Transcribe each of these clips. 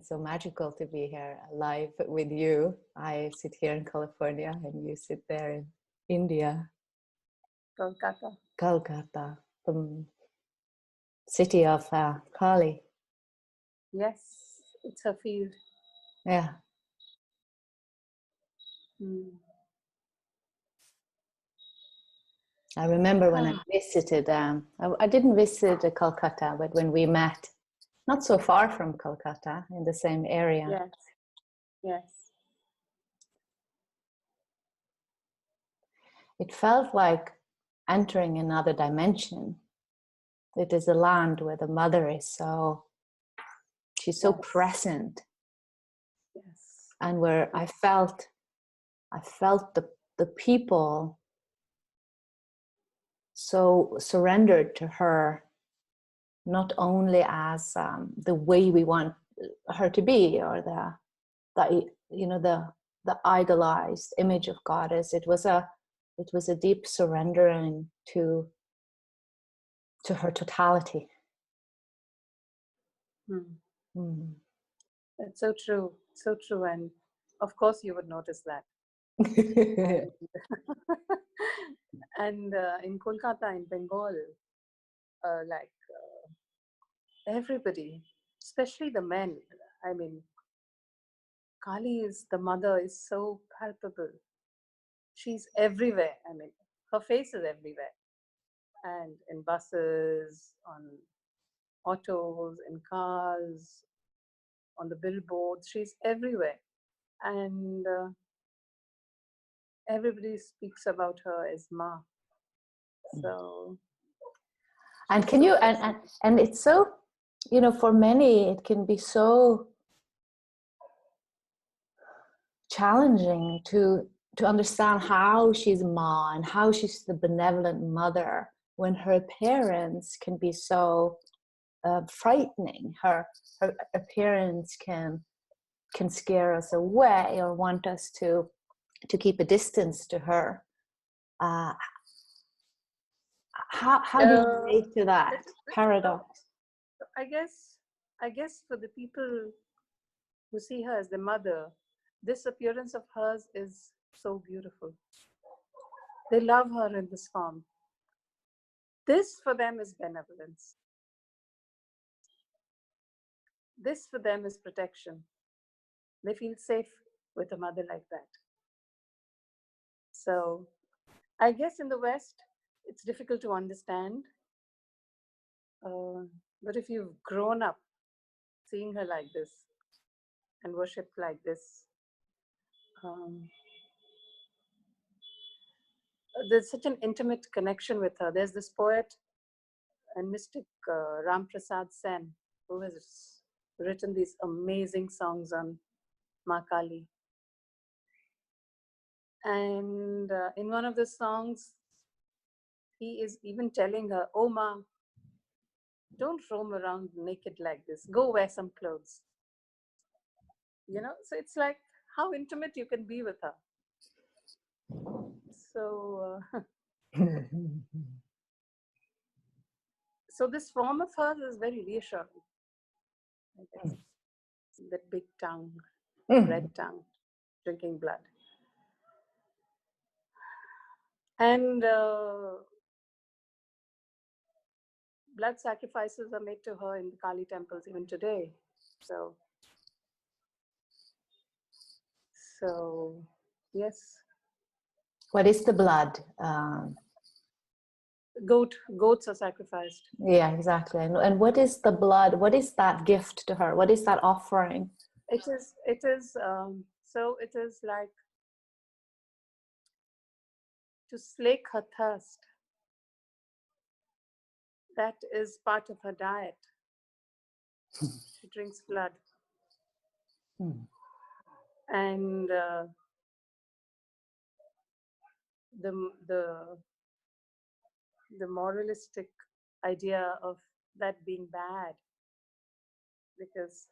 so magical to be here live with you. I sit here in California and you sit there in India. Kolkata, the city of Kali. Yes, it's her field. Yeah. I remember when I visited, I didn't visit Calcutta, but when we met, not so far from Calcutta, in the same area. Yes, yes. It felt like entering another dimension. It is a land where the mother is she's so present. Yes. And where I felt the people so surrendered to her, not only as the way we want her to be, or the idolized image of goddess. It was a deep surrendering to her totality. It's so true, and of course you would notice that. And in Kolkata, in Bengal, everybody, especially the men, I mean, Kali the mother is so palpable. She's everywhere. I mean, her face is everywhere. And in buses, on autos, in cars, on the billboards, she's everywhere. And everybody speaks about her as Ma. So, and can you and it's so, for many it can be so challenging to understand how she's Ma and how she's the benevolent mother when her appearance can be so frightening. Her appearance can scare us away or want us to keep a distance to her. How do you relate to that paradox? I guess for the people who see her as the mother, this appearance of hers is so beautiful. They love her in this form. This for them is benevolence. This for them is protection. They feel safe with a mother like that. So I guess in the West, it's difficult to understand. But if you've grown up seeing her like this and worshipped like this, there's such an intimate connection with her. There's this poet and mystic Ram Prasad Sen, who has written these amazing songs on Ma Kali. And in one of the songs, he is even telling her, "Oh Ma, don't roam around naked like this. Go wear some clothes." So it's like how intimate you can be with her. So, so this form of hers is very reassuring. I guess. That big tongue, red tongue, drinking blood. And blood sacrifices are made to her in the Kali temples even today. So yes. What is the blood? Goats are sacrificed. Yeah, exactly. And what is the blood? What is that gift to her? What is that offering? It is so it is like to slake her thirst. That is part of her diet. She drinks blood. And the moralistic idea of that being bad, because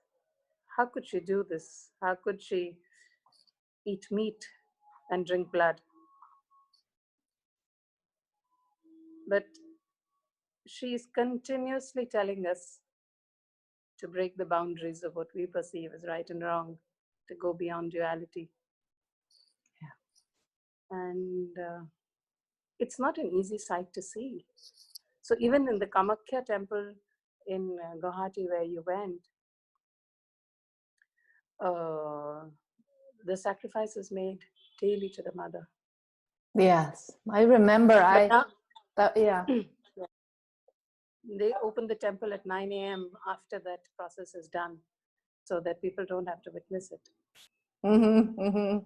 how could she do this? How could she eat meat and drink blood? But she is continuously telling us to break the boundaries of what we perceive as right and wrong, to go beyond duality. Yeah. And it's not an easy sight to see. So even in the Kamakhya temple in Guwahati where you went, the sacrifice is made daily to the mother. Yes, I remember. Yeah. They open the temple at 9 a.m. after that process is done, so that people don't have to witness it. Mm-hmm, mm-hmm.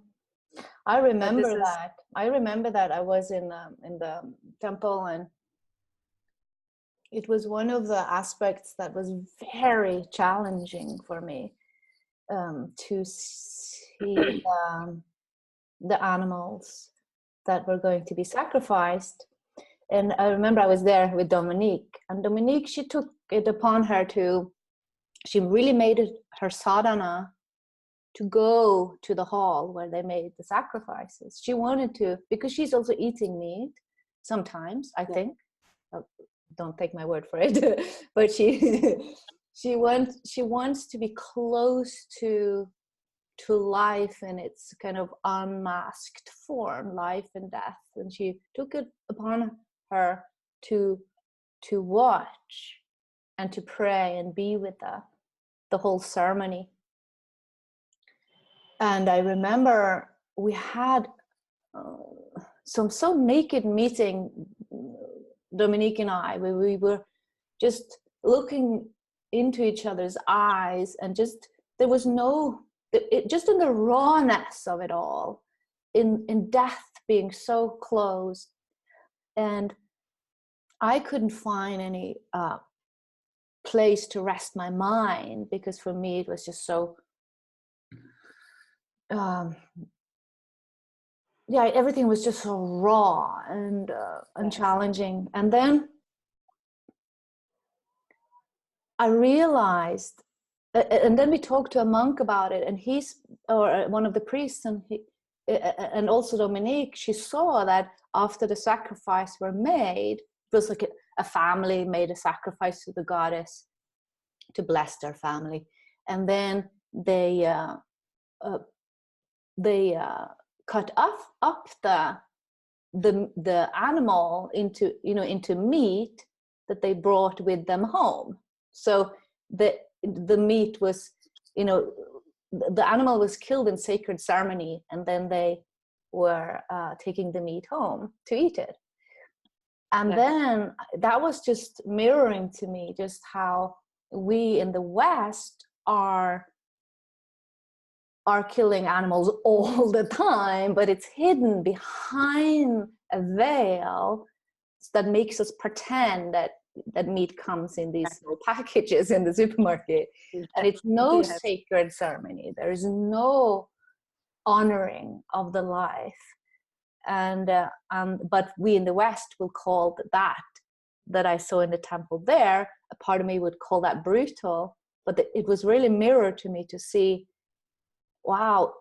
I remember that. I was in the temple, and it was one of the aspects that was very challenging for me, to see the animals that were going to be sacrificed. And I remember I was there with Dominique, and Dominique, she took it upon her she really made it her sadhana to go to the hall where they made the sacrifices. She wanted to, because she's also eating meat sometimes, I think. Don't take my word for it, but she wants to be close to life in its kind of unmasked form, life and death. And she took it upon her to watch and to pray and be with the whole ceremony. And I remember we had some so naked meeting, Dominique and I, where we were just looking into each other's eyes, and just there was just in the rawness of it all, in death being so close. And I couldn't find any place to rest my mind, because for me it was just so everything was just so raw and challenging. And then I realized, and then we talked to a monk about it, and one of the priests, and also Dominique, she saw that after the sacrifice were made, it was like a family made a sacrifice to the goddess to bless their family, and then they cut up the animal into meat that they brought with them home. So the meat was, the animal was killed in sacred ceremony, and then they were taking the meat home to eat it. And then that was just mirroring to me just how we in the West are killing animals all the time, but it's hidden behind a veil that makes us pretend that meat comes in these little packages in the supermarket. And it's no sacred ceremony. There is no honoring of the life. And but we in the West will call that I saw in the temple there, a part of me would call that brutal, but it was really mirrored to me to see, wow,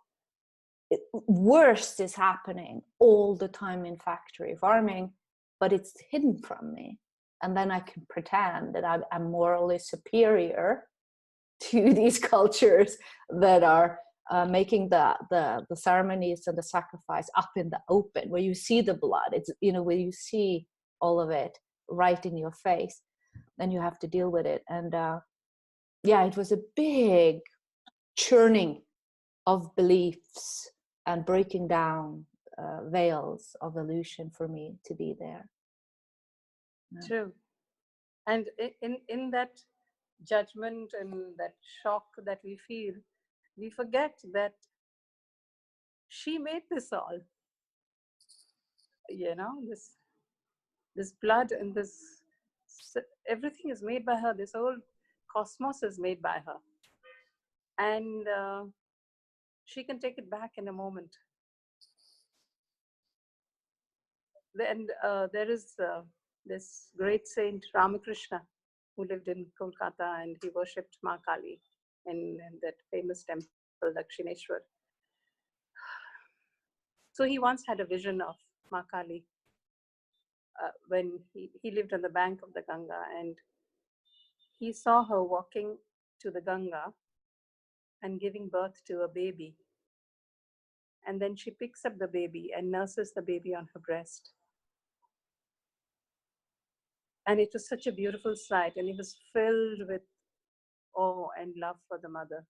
worst is happening all the time in factory farming, but it's hidden from me. And then I can pretend that I'm morally superior to these cultures that are making the ceremonies and the sacrifice up in the open, where you see the blood. It's, where you see all of it right in your face, then you have to deal with it. And it was a big churning of beliefs and breaking down veils of illusion for me to be there. True. And in that judgment and that shock that we feel, we forget that she made this all. This blood and this, everything is made by her. This whole cosmos is made by her. And she can take it back in a moment. And there is this great saint Ramakrishna, who lived in Kolkata, and he worshipped Ma Kali in that famous temple, Dakshineshwar. So he once had a vision of Ma Kali when he lived on the bank of the Ganga, and he saw her walking to the Ganga and giving birth to a baby. And then she picks up the baby and nurses the baby on her breast. And it was such a beautiful sight, and it was filled with awe and love for the mother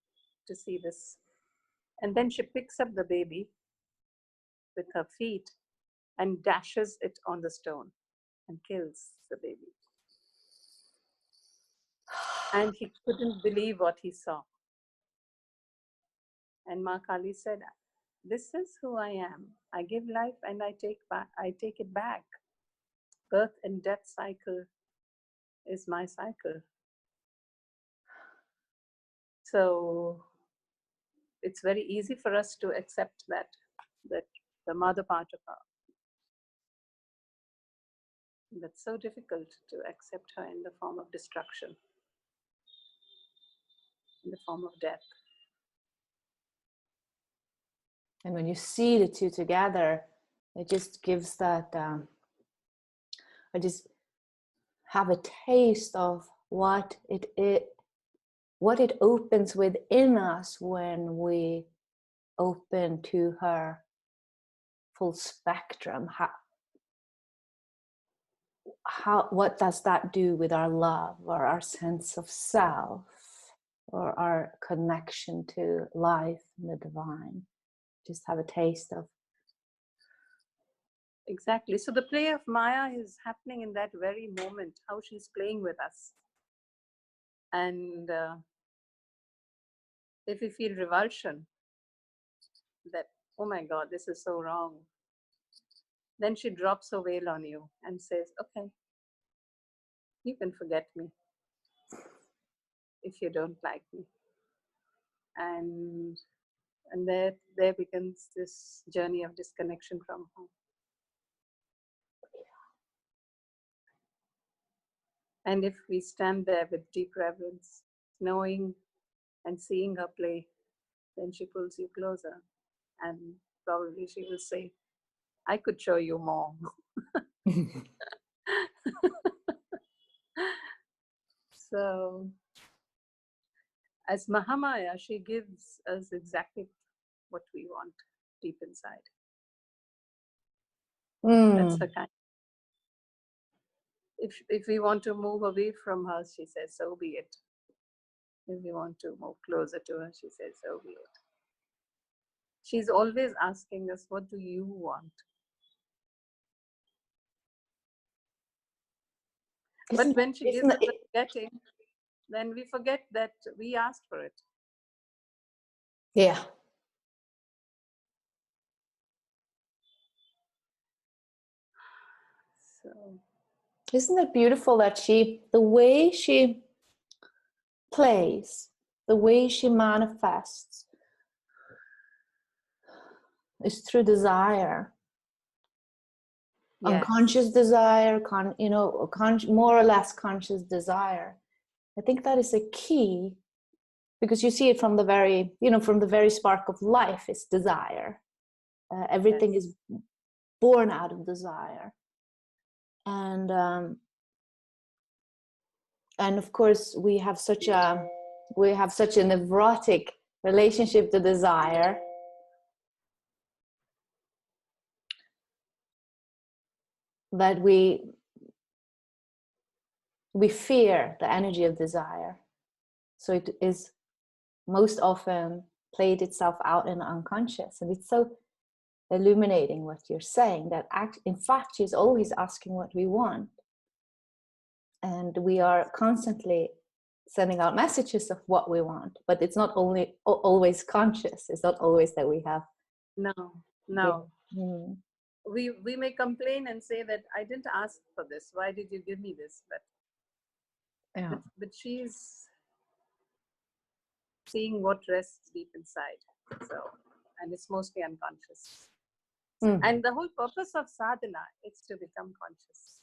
to see this. And then she picks up the baby with her feet and dashes it on the stone and kills the baby. And he couldn't believe what he saw. And Ma Kali said, "This is who I am. I give life and I take it back. Birth and death cycle is my cycle." So it's very easy for us to accept that the mother part of her. That's so difficult to accept her in the form of destruction, in the form of death. And when you see the two together, it just gives that, I just have a taste of what it opens within us when we open to her full spectrum. What does that do with our love or our sense of self or our connection to life and the divine? Just have a taste of. Exactly. So the play of Maya is happening in that very moment, how she's playing with us. And if we feel revulsion, that, oh my God, this is so wrong, then she drops a veil on you and says, okay, you can forget me if you don't like me. And there begins this journey of disconnection from her. And if we stand there with deep reverence, knowing and seeing her play, then she pulls you closer. And probably she will say, I could show you more. So, as Mahamaya, she gives us exactly what we want deep inside. That's her kind. If we want to move away from her, she says, so be it. If we want to move closer to her, she says, so be it. She's always asking us, what do you want? But when she gives us the getting, then we forget that we asked for it. Yeah. So, isn't it beautiful that the way she plays, the way she manifests is through desire. Yes. Unconscious desire, more or less conscious desire. I think that is a key, because you see it from the very spark of life is desire. Everything is born out of desire. And of course we have such a neurotic relationship to desire. That we fear the energy of desire. So it is most often played itself out in the unconscious. And it's so illuminating what you're saying, that in fact she's always asking what we want. And we are constantly sending out messages of what we want, but it's not always conscious. It's not always that we have. No. We may complain and say that I didn't ask for this. Why did you give me this? But she's seeing what rests deep inside. So, and it's mostly unconscious. And the whole purpose of sadhana is to become conscious.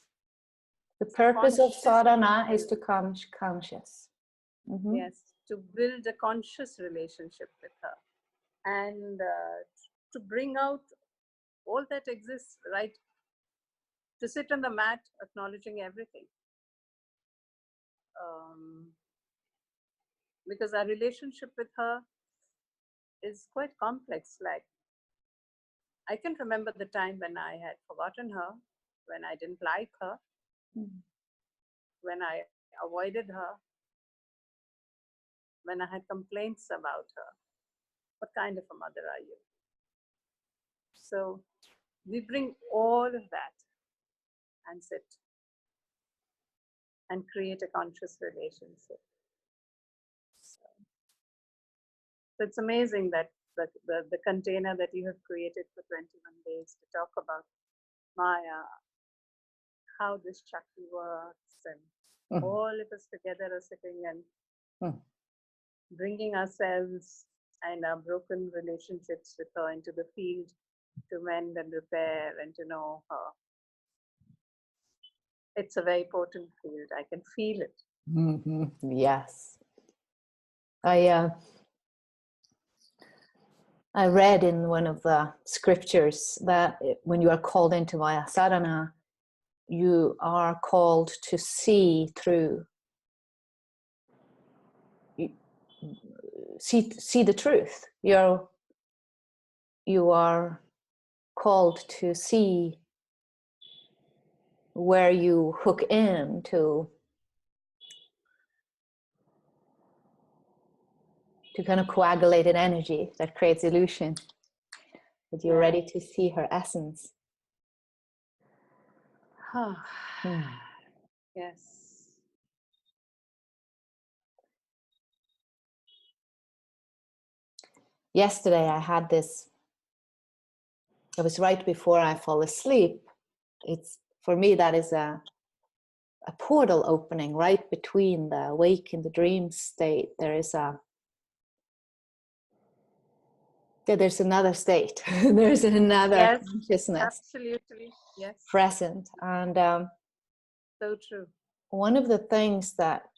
The purpose of sadhana is to become conscious. Mm-hmm. Yes, to build a conscious relationship with her, and to bring out all that exists, right? To sit on the mat, acknowledging everything. because our relationship with her is quite complex. Like, I can remember the time when I had forgotten her, when I didn't like her, Mm. when I avoided her, when I had complaints about her. What kind of a mother are you? So we bring all of that and sit and create a conscious relationship. So it's amazing that the container that you have created for 21 days to talk about Maya, how this chakra works, and all of us together are sitting and Mm. bringing ourselves and our broken relationships with her into the field to mend and repair and to know her. It's a very potent field. I can feel it. Mhm. Yes. I read in one of the scriptures that when you are called into Maya Sadhana, you are called to see through, see the truth. You are called to see where you hook in to kind of coagulated energy that creates illusion. That you're ready to see her essence. Yes. Yesterday I had this, it was right before I fall asleep. It's, for me, that is a portal opening right between the awake and the dream state. There's another state. There's another consciousness. Absolutely. Yes. Present. And so true. One of the things that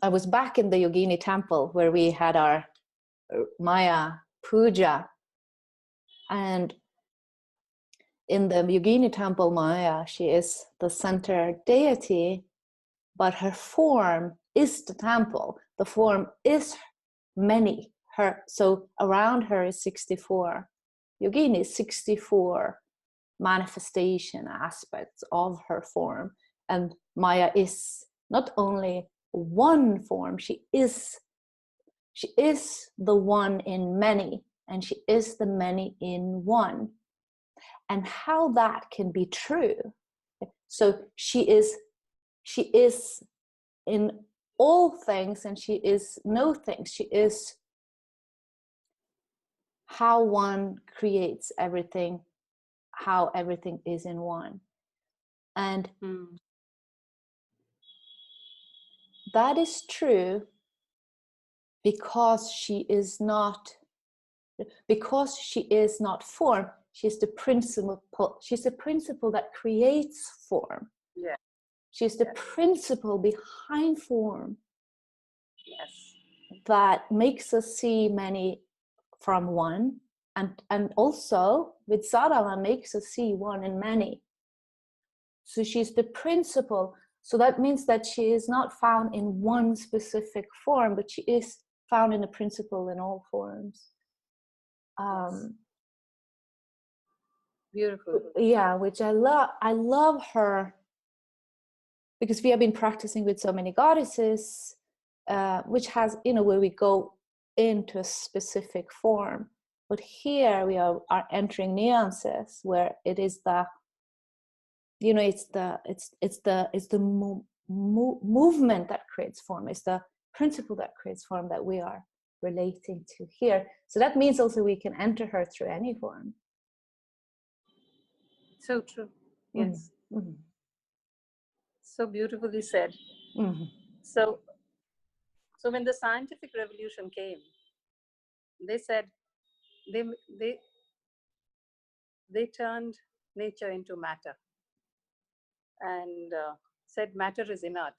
I was back in the Yogini temple where we had our Maya puja, and in the Yogini temple, Maya, she is the center deity, but her form is the temple. The form is many. So around her is 64 Yogini, 64 manifestation aspects of her form. And Maya is not only one form, she is the one in many, and she is the many in one. And how that can be true. So she is in all things, and she is no things. She is how one creates everything, how everything is in one. And that is true because she is not form. She's the principle that creates form. Yeah. She's the principle behind form. Yes. That makes us see many from one, and also with sadhana makes us see one in many. So she's the principle. So that means that she is not found in one specific form, but she is found in the principle in all forms. Beautiful. Yeah, which I love her, because we have been practicing with so many goddesses, which has, where we go into a specific form. But here we are entering nuances where it is the, it's the movement that creates form. It's the principle that creates form that we are relating to here. So that means also we can enter her through any form. So true. Yes. Mm-hmm. So beautifully said. Mm-hmm. So when the scientific revolution came, they said they turned nature into matter, and said matter is inert.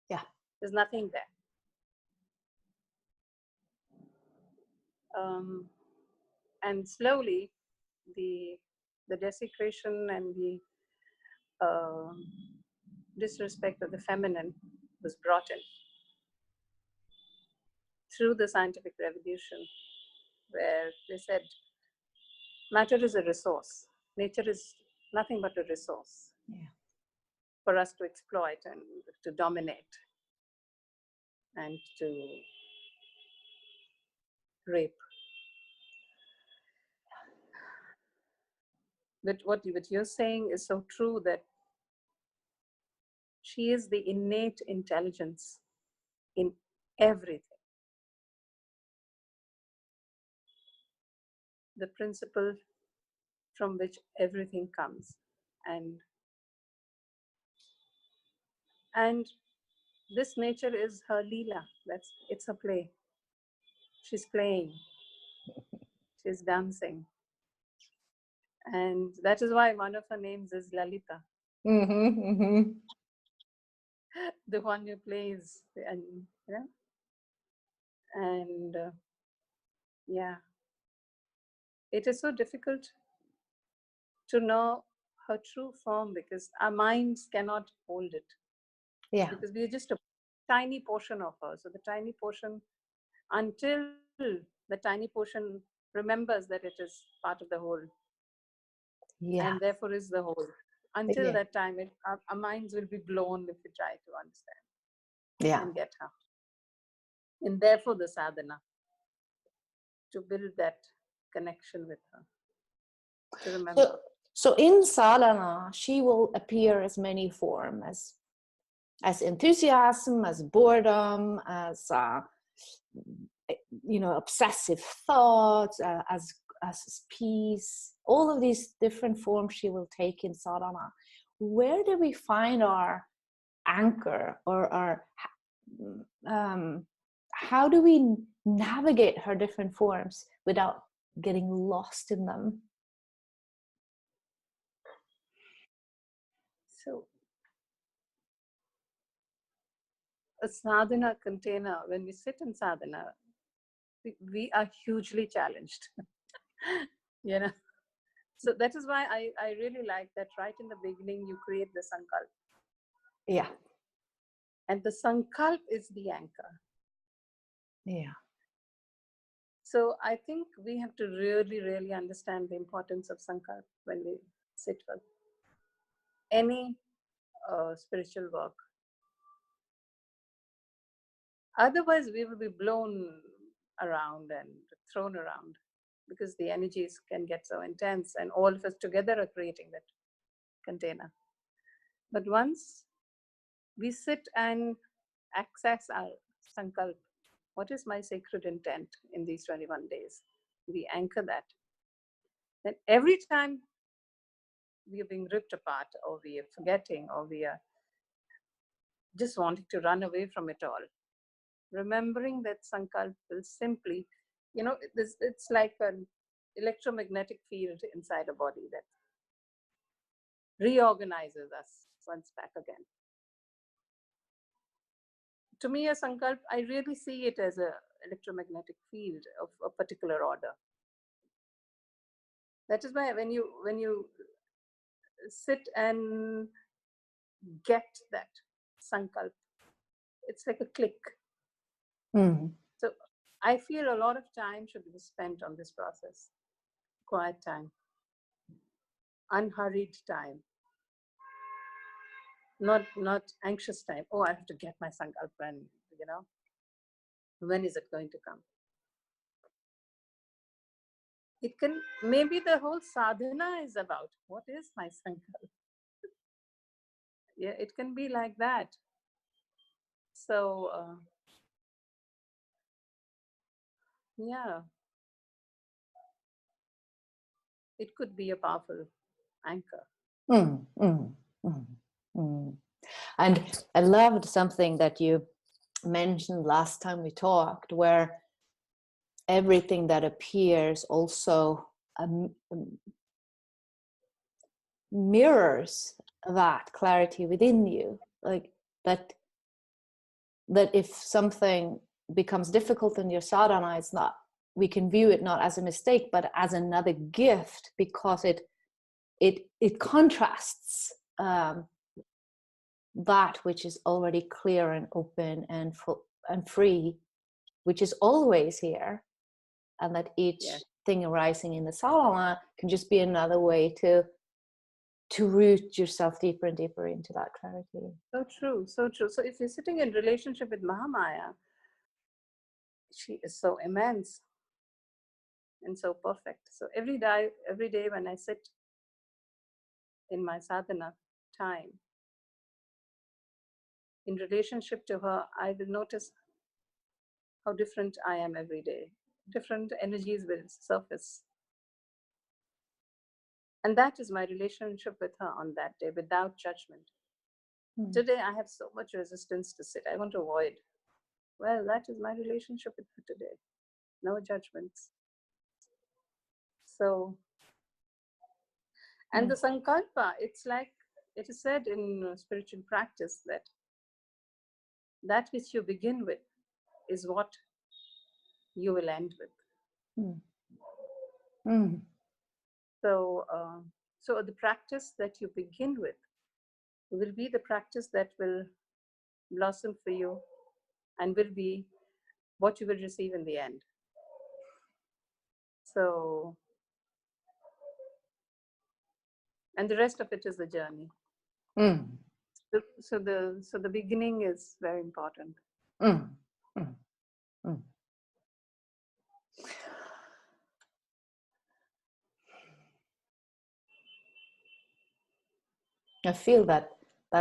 Yeah. There's nothing there. And slowly, the desecration and the disrespect of the feminine was brought in. through the scientific revolution, where they said matter is a resource. Nature is nothing but a resource for us to exploit and to dominate and to rape. But what you're saying is so true, that she is the innate intelligence in everything. The principle from which everything comes. And this nature is her Leela. It's a play. She's playing. She's dancing. And that is why one of her names is Lalita. The one who plays. And yeah, it is so difficult to know her true form because our minds cannot hold it. Yeah. Because we are just a tiny portion of her. So the tiny portion, until the tiny portion remembers that it is part of the whole, and therefore is the whole. Until that time, our minds will be blown if we try to understand and get her. And therefore the sadhana, to build that connection with her, to remember. So in sadhana, she will appear as many forms, as enthusiasm, as boredom, as obsessive thoughts, as peace. All of these different forms she will take in sadhana. Where do we find our anchor, or our how do we navigate her different forms without getting lost in them? So a sadhana container, when we sit in sadhana, we are hugely challenged. So that is why I really like that right in the beginning you create the sankalp. And the sankalp is the anchor. So I think we have to really, really understand the importance of sankalp when we sit for any spiritual work. Otherwise, we will be blown around and thrown around because the energies can get so intense, and all of us together are creating that container. But once we sit and access our sankalp, what is my sacred intent in these 21 days? We anchor that. Then every time we are being ripped apart, or we are forgetting, or we are just wanting to run away from it all, remembering that sankalp will simply, it's like an electromagnetic field inside a body that reorganizes us once back again. To me, a sankalp, I really see it as an electromagnetic field of a particular order. That is why when you sit and get that sankalp, it's like a click. So I feel a lot of time should be spent on this process. Quiet time, unhurried time, not anxious time. Oh, I have to get my sankalp, and when is it going to come? It can, maybe the whole sadhana is about what is my sankalp. Yeah, it can be like that. So it could be a powerful anchor. And I loved something that you mentioned last time we talked, where everything that appears also mirrors that clarity within you. Like that if something becomes difficult in your sadhana, it's not, we can view it not as a mistake but as another gift, because it contrasts that which is already clear and open and full and free which is always here, and that each thing arising in the sadhana can just be another way to root yourself deeper and deeper into that clarity. So true, so true. So if you're sitting in relationship with Mahamaya, she is so immense and so perfect. So every day when I sit in my sadhana time, in relationship to her, I will notice how different I am every day. Different energies will surface. And that is my relationship with her on that day, without judgment. Today, I have so much resistance to sit. I want to avoid. Well, that is my relationship with her today. No judgments. So, and the sankalpa, it's like it is said in spiritual practice that that which you begin with is what you will end with. So, so the practice that you begin with will be the practice that will blossom for you and will be what you will receive in the end. So, and the rest of it is the journey. So the beginning is very important. I feel that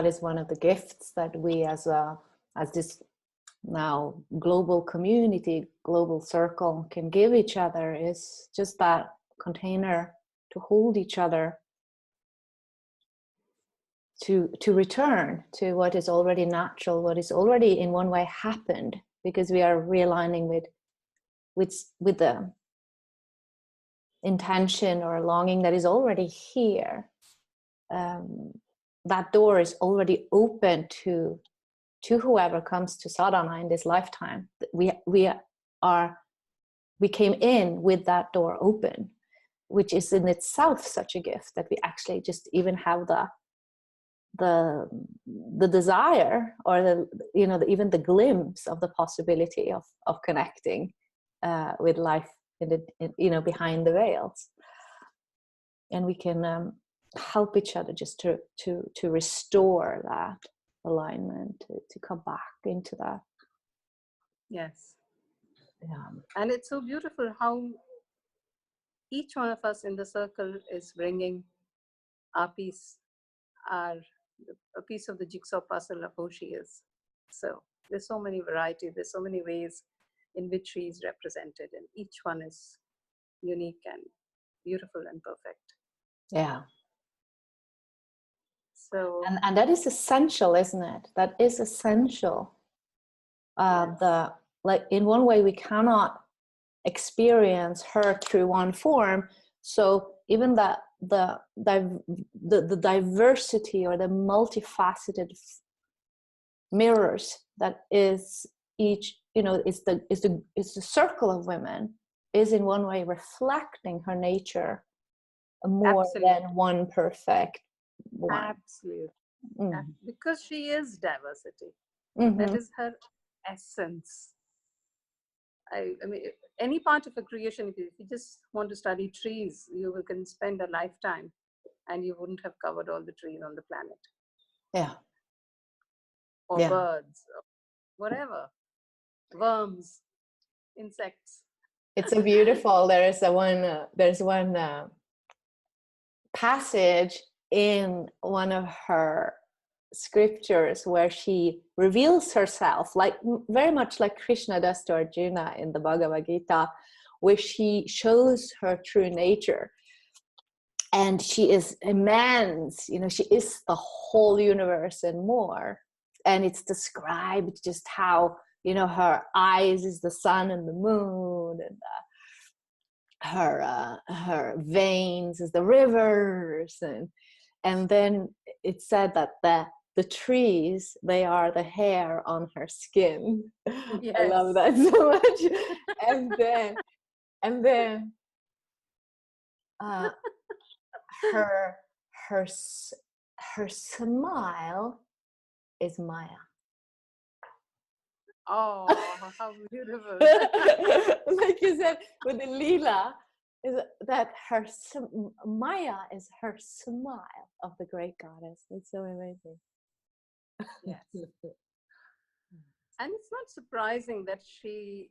is one of the gifts that we as this now global community, global circle can give each other, is just that container to hold each other, to return to what is already natural, what is already in one way happened, because we are realigning with the intention or longing that is already here. That door is already open to whoever comes to sadhana in this lifetime. We came in with that door open, which is in itself such a gift, that we actually just even have the desire, or even the glimpse of the possibility of connecting with life behind the veils, and we can help each other just to restore that alignment, to come back into that. Yes. And it's so beautiful how each one of us in the circle is bringing our piece, a piece of the jigsaw puzzle of who she is. So there's so many varieties, there's so many ways in which she is represented, and each one is unique and beautiful and perfect. Yeah. So and that is essential, isn't it? That is essential. Yes. Like in one way we cannot experience her through one form, so even the diversity or the multifaceted mirrors that is each, is the circle of women, is in one way reflecting her nature more than one perfect one. Absolutely. Because she is diversity. That is her essence. I mean, any part of a creation, if you just want to study trees, you can spend a lifetime and you wouldn't have covered all the trees on the planet. Yeah. Or birds, or whatever, worms, insects. It's a beautiful. There's one passage in one of her scriptures where she reveals herself, like very much like Krishna does to Arjuna in the Bhagavad Gita, where she shows her true nature. And she is immense, she is the whole universe and more. And it's described just how, her eyes is the sun and the moon, and her veins is the rivers, and then it's said that the trees, they are the hair on her skin. Yes. I love that so much. and then her smile is Maya. Oh, how beautiful. Like you said, with the Leela, is that her Maya is her smile of the great goddess. It's so amazing. Yes. And it's not surprising that she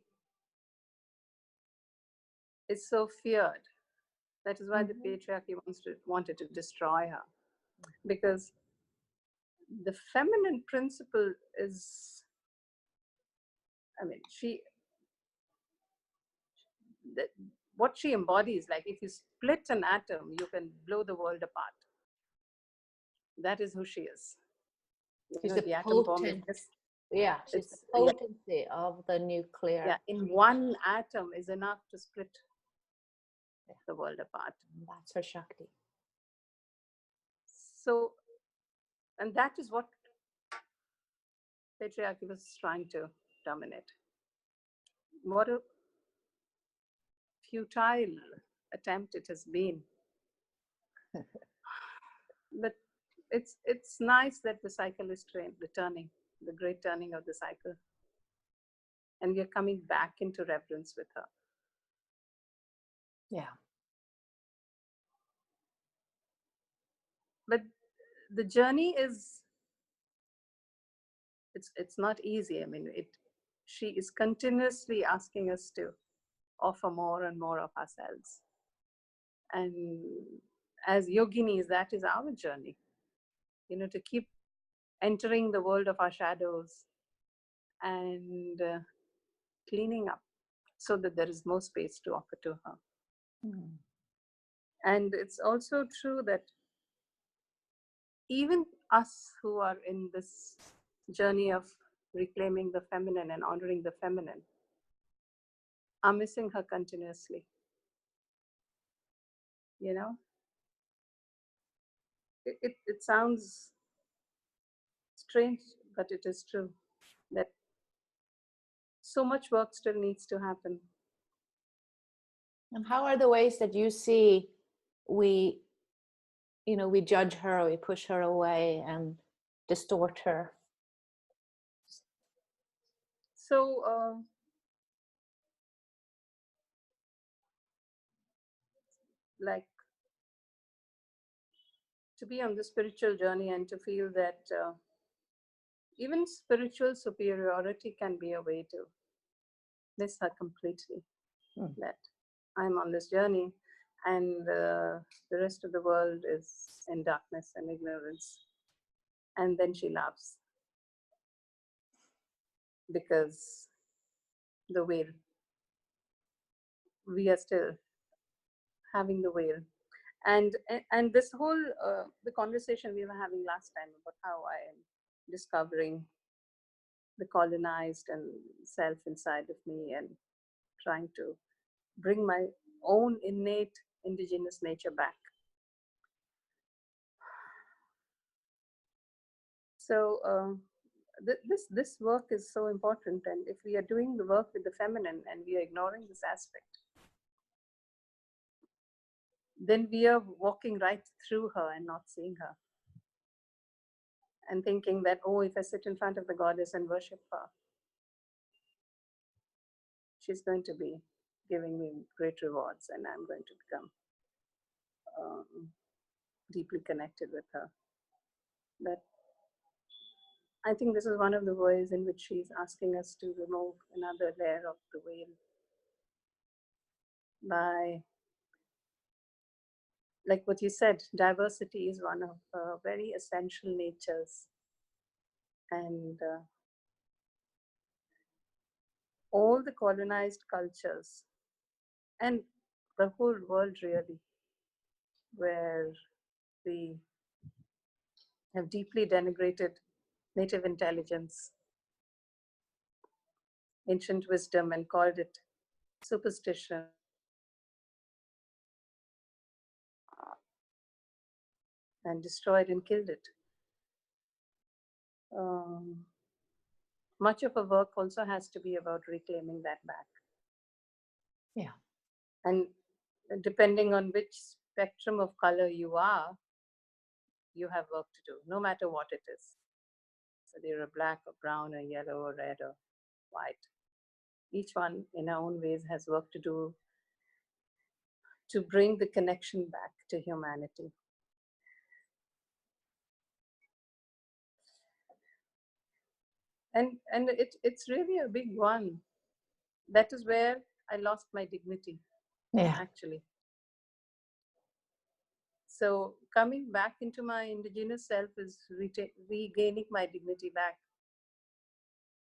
is so feared. That is why the patriarchy wanted to destroy her. Because the feminine principle is, I mean, the, what she embodies, like if you split an atom, you can blow the world apart. That is who she is. She's The atom bomb is just, yeah, she's the potency of the nuclear. Yeah, in one atom is enough to split the world apart. That's her Shakti. So, and that is what patriarchy was trying to dominate. What a futile attempt it has been. But it's nice that the cycle is returning, the great turning of the cycle. And we are coming back into reverence with her. Yeah. But the journey is, it's not easy. I mean, she is continuously asking us to offer more and more of ourselves. And as yoginis, that is our journey, to keep entering the world of our shadows and cleaning up so that there is more space to offer to her. And it's also true that even us who are in this journey of reclaiming the feminine and honoring the feminine are missing her continuously. It sounds strange, but it is true that so much work still needs to happen. And how are the ways that you see we judge her, or we push her away and distort her? So like, to be on the spiritual journey and to feel that even spiritual superiority can be a way to miss her completely. That I'm on this journey and the rest of the world is in darkness and ignorance. And then she laughs because the veil, we are still having the veil. And this whole the conversation we were having last time about how I am discovering the colonized and self inside of me and trying to bring my own innate indigenous nature back. So this work is so important, and if we are doing the work with the feminine and we are ignoring this aspect, then we are walking right through her and not seeing her, and thinking that, oh, if I sit in front of the goddess and worship her, she's going to be giving me great rewards and I'm going to become deeply connected with her. But I think this is one of the ways in which she's asking us to remove another layer of the veil by, like what you said, diversity is one of very essential natures. And all the colonized cultures and the whole world really, where we have deeply denigrated native intelligence, ancient wisdom, and called it superstition, and destroyed and killed it. Much of our work also has to be about reclaiming that back. Yeah. And depending on which spectrum of color you are, you have work to do, no matter what it is. So you're a black or brown or yellow or red or white. Each one in our own ways has work to do to bring the connection back to humanity. And it's really a big one. That is where I lost my dignity, actually. So coming back into my indigenous self is regaining my dignity back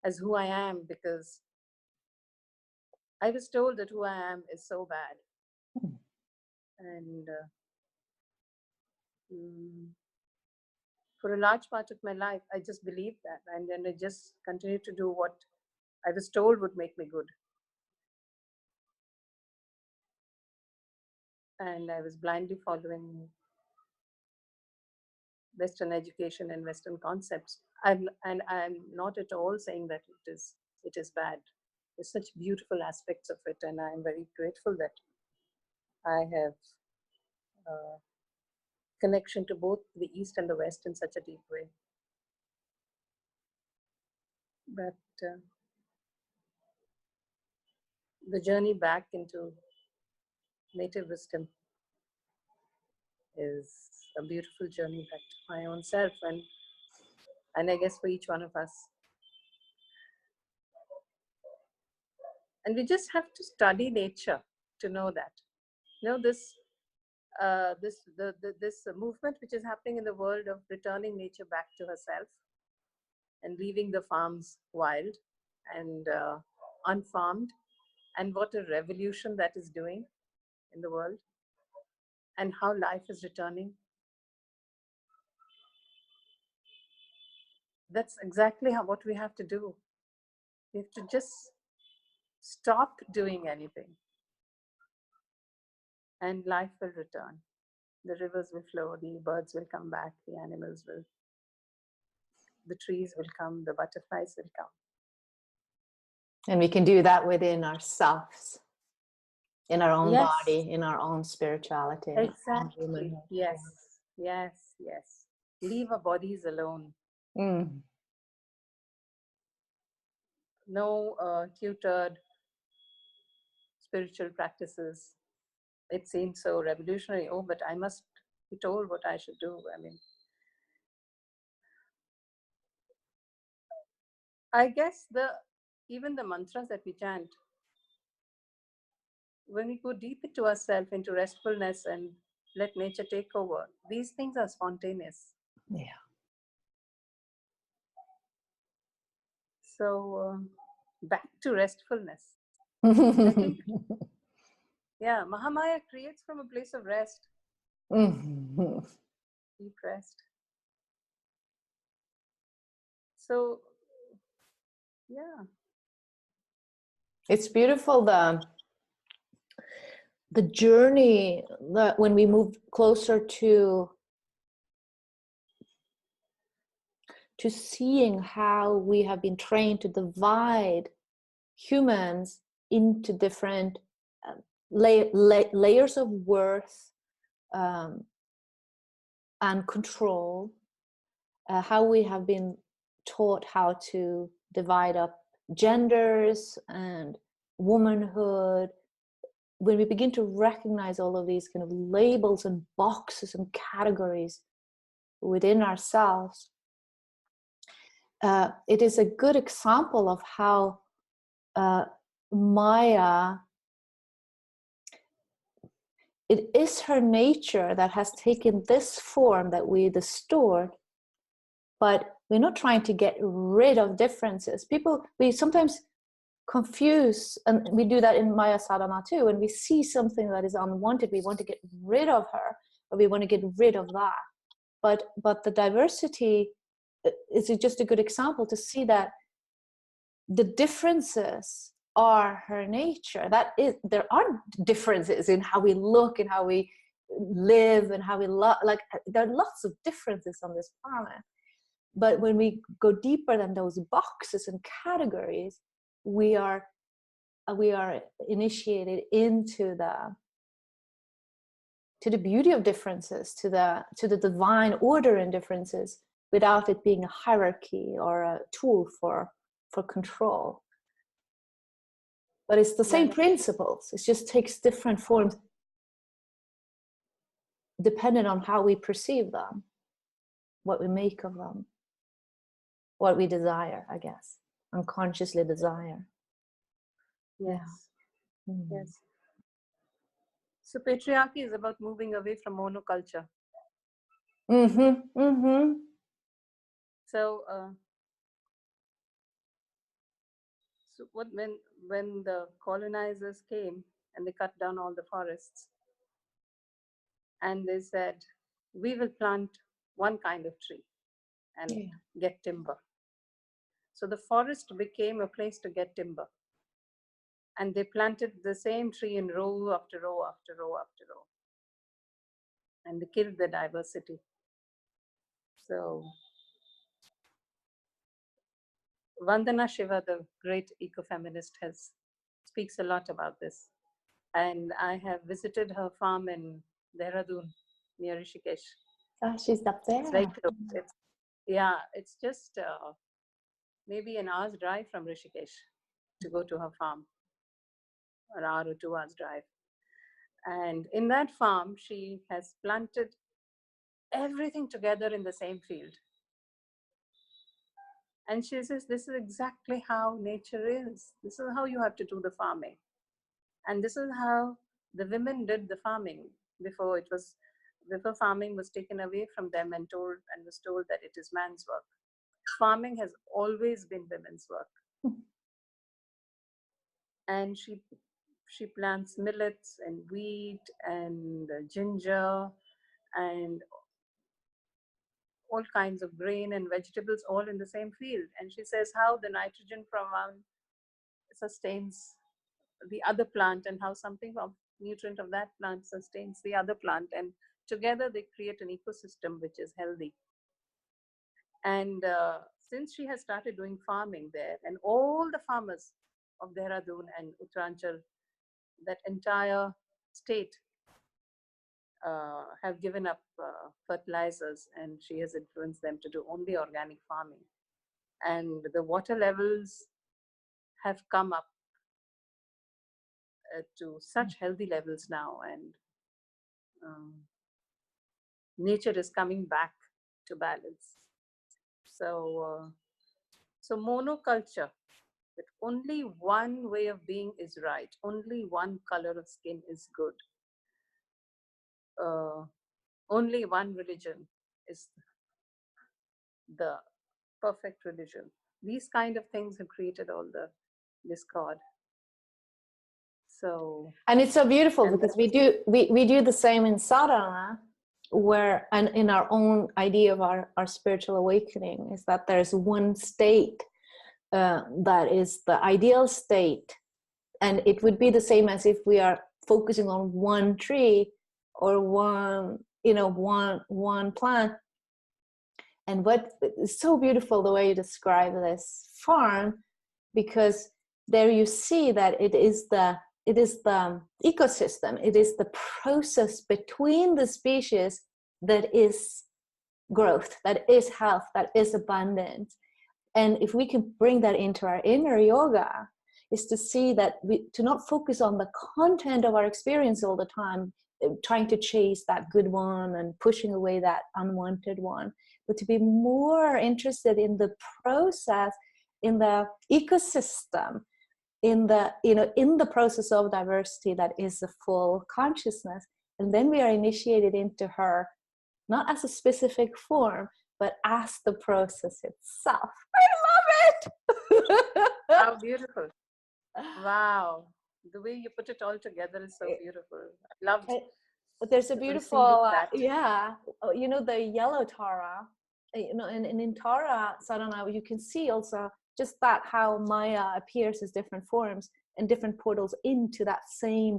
as who I am, because I was told that who I am is so bad. And for a large part of my life, I just believed that. And then I just continued to do what I was told would make me good. And I was blindly following Western education and Western concepts. And I'm not at all saying that it is bad. There's such beautiful aspects of it, and I'm very grateful that I have connection to both the East and the West in such a deep way. But the journey back into native wisdom is a beautiful journey back to my own self, and I guess for each one of us. And we just have to study nature to know that. You know, this movement which is happening in the world of returning nature back to herself and leaving the farms wild and unfarmed, and what a revolution that is doing in the world, and how life is returning. That's exactly what we have to do. We have to just stop doing anything, and life will return. The rivers will flow, the birds will come back, the animals will, the trees will come, the butterflies will come. And we can do that within ourselves, in our own Yes. body, in our own spirituality. Exactly. Yes. Yes. Yes. Leave our bodies alone. No tutored spiritual practices. It seems so revolutionary. Oh, but I must be told what I should do. I mean, I guess even the mantras that we chant, when we go deep into ourselves, into restfulness and let nature take over, these things are spontaneous. Yeah. So back to restfulness. I think, yeah, Mahamaya creates from a place of rest. Deep rest. So, yeah. It's beautiful, the journey, that when we move closer to seeing how we have been trained to divide humans into different layers of worth and control, how we have been taught how to divide up genders and womanhood. When we begin to recognize all of these kind of labels and boxes and categories within ourselves, it is a good example of how Maya, it is her nature that has taken this form that we distort, but we're not trying to get rid of differences. We sometimes confuse, and we do that in Maya Sadhana too. When we see something that is unwanted, we want to get rid of her, or we want to get rid of that. But the diversity is just a good example to see that the differences are her nature. That is, there are differences in how we look and how we live and how we love. Like, there are lots of differences on this planet. But when we go deeper than those boxes and categories, we are initiated into the beauty of differences, to the divine order in differences, without it being a hierarchy or a tool for control. but it's the same Yeah. principles. It just takes different forms depending on how we perceive them, what we make of them, what we desire, I guess, unconsciously desire. Yes. Yeah. Yes. So patriarchy is about moving away from monoculture. Mm-hmm. Mm-hmm. So, so when the colonizers came and they cut down all the forests, and they said, we will plant one kind of tree and get timber. So the forest became a place to get timber. And they planted the same tree in row after row after row after row. And they killed the diversity. So Vandana Shiva, the great ecofeminist, speaks a lot about this. And I have visited her farm in Dehradun, near Rishikesh. Oh, she's up there. It's very close. It's just maybe an hour's drive from Rishikesh to go to her farm, an hour or 2 hours drive. And in that farm, she has planted everything together in the same field. And she says, this is exactly how nature is. This is how you have to do the farming. And this is how the women did the farming before farming was taken away from them and was told that it is man's work. Farming has always been women's work. And she plants millets and wheat and ginger and all kinds of grain and vegetables all in the same field. And she says how the nitrogen from one sustains the other plant and how something of nutrient of that plant sustains the other plant. And together they create an ecosystem which is healthy. And since she has started doing farming there, and all the farmers of Dehradun and Uttaranchal, that entire state, have given up fertilizers, and she has influenced them to do only organic farming. And the water levels have come up to such healthy levels now, and nature is coming back to balance. So, so monoculture, that only one way of being is right, only one color of skin is good, only one religion is the perfect religion. These kind of things have created all the discord. So, and it's so beautiful because we do the same in sadhana, where, and in our own idea of our spiritual awakening, is that there's one state that is the ideal state, and it would be the same as if we are focusing on one tree or one plant. And what is so beautiful, the way you describe this farm, because there you see that it is the ecosystem, it is the process between the species that is growth, that is health, that is abundance. And if we can bring that into our inner yoga, is to see that to not focus on the content of our experience all the time, trying to chase that good one and pushing away that unwanted one, but to be more interested in the process, in the ecosystem, in the process of diversity that is a full consciousness. And then we are initiated into her, not as a specific form, but as the process itself. I love it. how beautiful. Wow, the way you put it all together is so beautiful. I loved. But there's a beautiful that. the yellow Tara, and in Tara sadhana you can see also just that how Maya appears as different forms and different portals into that same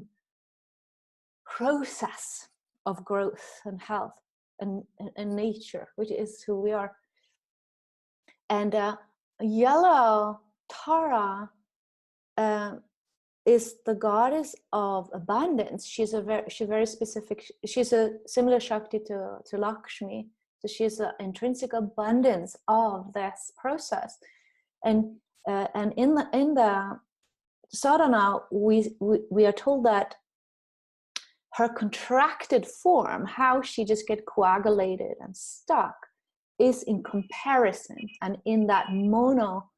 process of growth and health and nature, which is who we are. And yellow Tara is the goddess of abundance. She's very specific. She's a similar Shakti to Lakshmi. So she's an intrinsic abundance of this process. And in the Sadhana, we are told that her contracted form, how she just get coagulated and stuck, is in comparison and in that mono,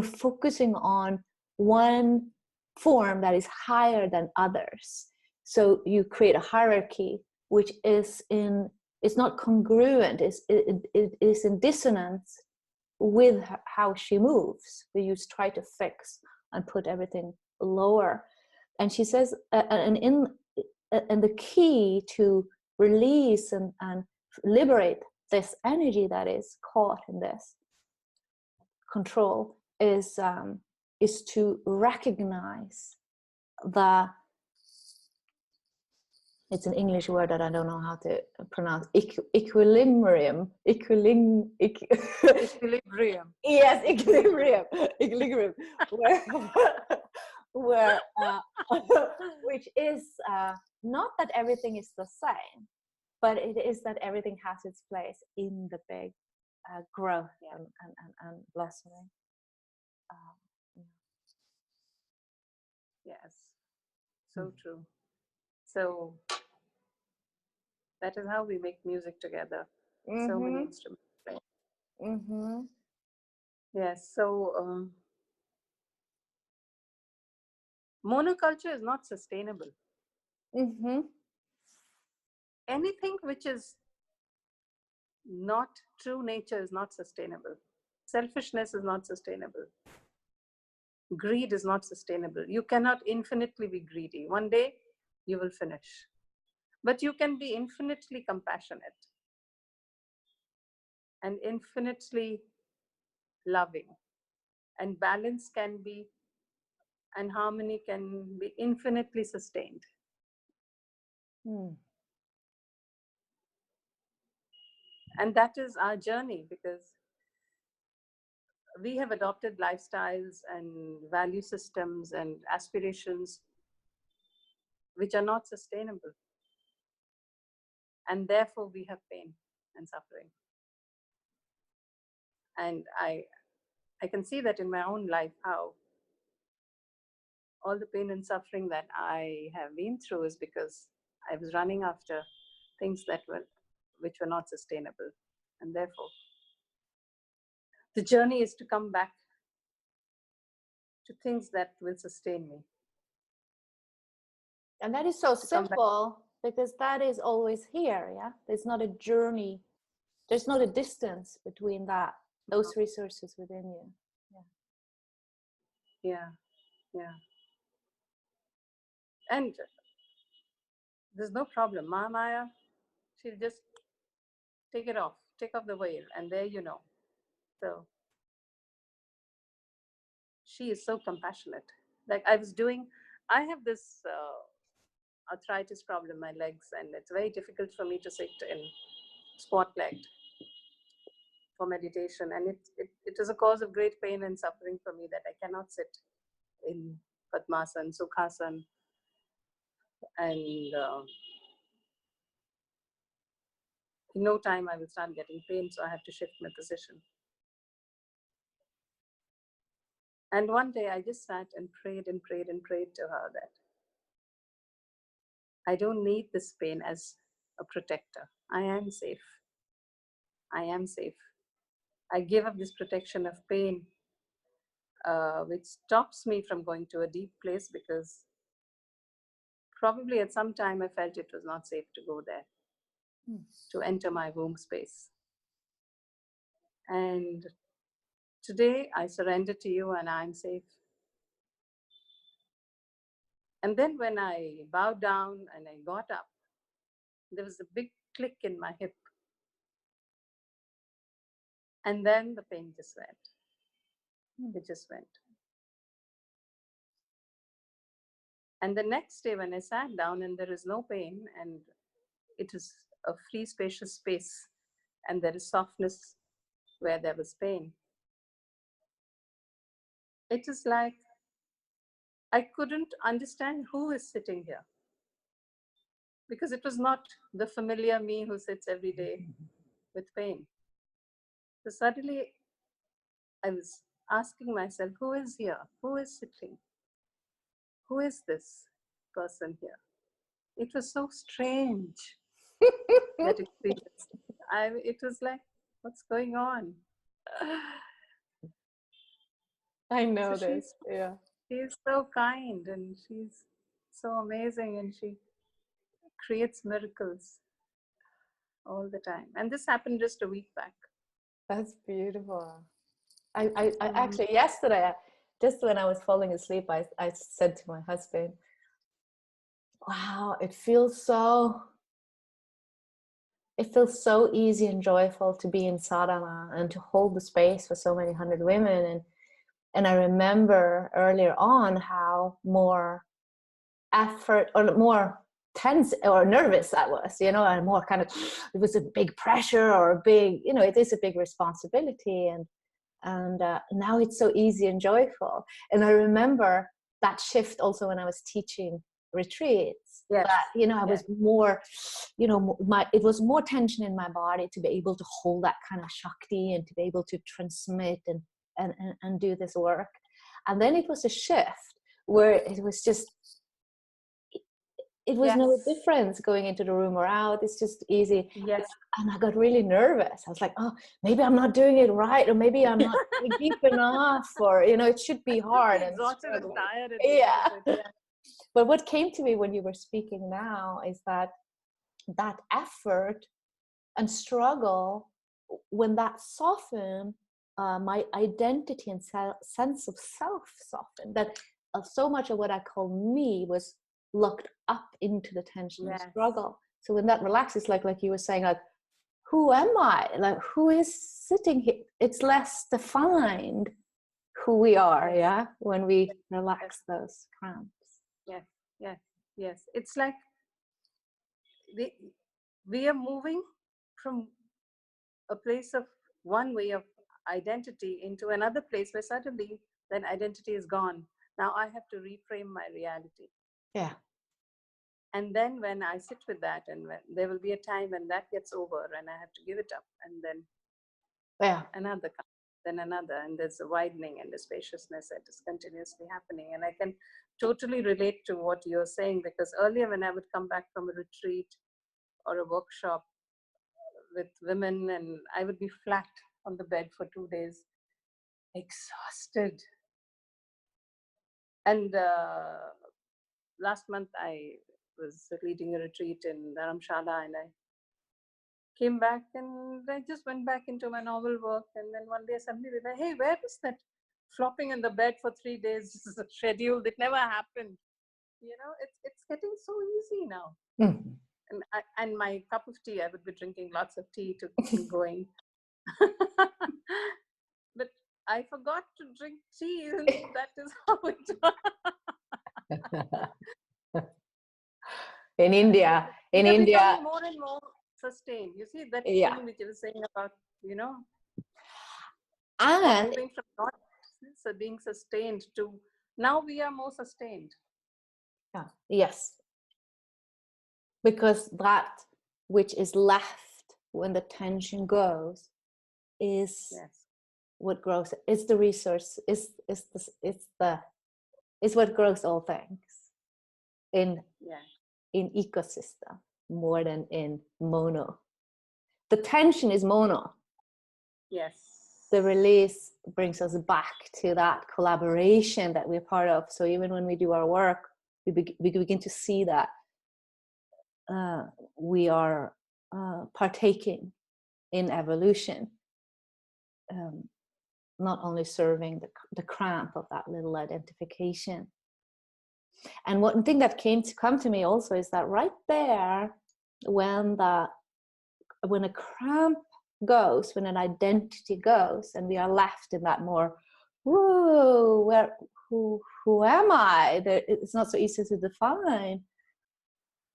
focusing on one form that is higher than others. So you create a hierarchy which it's not congruent, it is in dissonance with how she moves. You try to fix and put everything lower. And she says, and the key to release and liberate this energy that is caught in this control is to recognize it's an English word that I don't know how to pronounce, equilibrium. Equilibrium. Yes, equilibrium. Where which is not that everything is the same, but it is that everything has its place in the big growth and blossoming. Yes, so true. So that is how we make music together. So many instruments. Yes, so monoculture is not sustainable. Anything which is not true nature is not sustainable. Selfishness is not sustainable. Greed is not sustainable. You cannot infinitely be greedy. One day you will finish. But you can be infinitely compassionate and infinitely loving. And balance can be, and harmony can be infinitely sustained. And that is our journey, because we have adopted lifestyles and value systems and aspirations which are not sustainable. And therefore we have pain and suffering. And I can see that in my own life, how all the pain and suffering that I have been through is because I was running after things which were not sustainable. And therefore, the journey is to come back to things that will sustain me. And that is so simple, because that is always here. Yeah, there's not a journey, there's not a distance between those resources within you. Yeah. And there's no problem. Maya, she'll just take off the veil, and there you know. So she is so compassionate. Like I have this arthritis problem in my legs, and it's very difficult for me to sit in squat-legged for meditation. And it is a cause of great pain and suffering for me that I cannot sit in Padmasana, Sukhasana. And in no time I will start getting pain, so I have to shift my position. And one day I just sat and prayed to her that I don't need this pain as a protector. I am safe. I give up this protection of pain, which stops me from going to a deep place, because probably at some time I felt it was not safe to go there, to enter my womb space. And today I surrender to you, and I'm safe. And then when I bowed down and I got up, there was a big click in my hip. And then the pain just went. It just went. And the next day when I sat down and there is no pain, and it is a free, spacious space, and there is softness where there was pain, it is like I couldn't understand who is sitting here, because it was not the familiar me who sits every day with pain. So suddenly I was asking myself, who is here? Who is sitting? who is this person here? It was so strange, that experience. It was like, what's going on? I So know this. Yeah. she's so kind and she's so amazing and she creates miracles all the time. And this happened just a week back. That's beautiful. I actually, yesterday, just when I was falling asleep, I said to my husband, wow, it feels so easy and joyful to be in sadhana and to hold the space for so many hundred women. And I remember earlier on how more effort or more tense or nervous I was, and more kind of, it was a big pressure or a big, it is a big responsibility. And now it's so easy and joyful. And I remember that shift also when I was teaching retreats. Yes. That I was more, it was more tension in my body to be able to hold that kind of shakti and to be able to transmit and do this work. And then it was a shift where it was just, it was no difference going into the room or out. It's just easy. Yes. And I got really nervous. I was like, oh, maybe I'm not doing it right, or maybe I'm not deep enough, or it should be hard and exhausted and tired. Yeah. But what came to me when you were speaking now is that effort and struggle, when that softened, my identity and sense of self softened. That so much of what I call me was locked up into the tension and struggle. So when that relaxes, like you were saying, like, who am I? Like, who is sitting here? It's less defined who we are, when we relax those cramps. Yes. It's like we are moving from a place of one way of identity into another place where suddenly that identity is gone. Now I have to reframe my reality. Yeah. And then when I sit with that, and when there will be a time when that gets over and I have to give it up, and then another, then another, and there's a widening and a spaciousness that is continuously happening. And I can totally relate to what you're saying, because earlier when I would come back from a retreat or a workshop with women, and I would be flat on the bed for 2 days, exhausted. And last month I was leading a retreat in Dharamshala, and I came back and I just went back into my normal work. And then one day somebody was like, hey, where is that flopping in the bed for 3 days scheduled? It never happened. It's getting so easy now. Mm-hmm. And my cup of tea, I would be drinking lots of tea to keep me going. But I forgot to drink tea, and that is how it in India more and more sustained. You see that thing which you were saying about, and moving from not being sustained to now we are more sustained. Yes, because that which is left when the tension goes is what grows. It's the resource. It's what grows all things in ecosystem more than in mono. The tension is mono. Yes. The release brings us back to that collaboration that we're part of. So even when we do our work, we begin to see that we are partaking in evolution, not only serving the cramp of that little identification. And one thing that come to me also is that right there, when a cramp goes, when an identity goes, and we are left in that more, who am I? It's not so easy to define.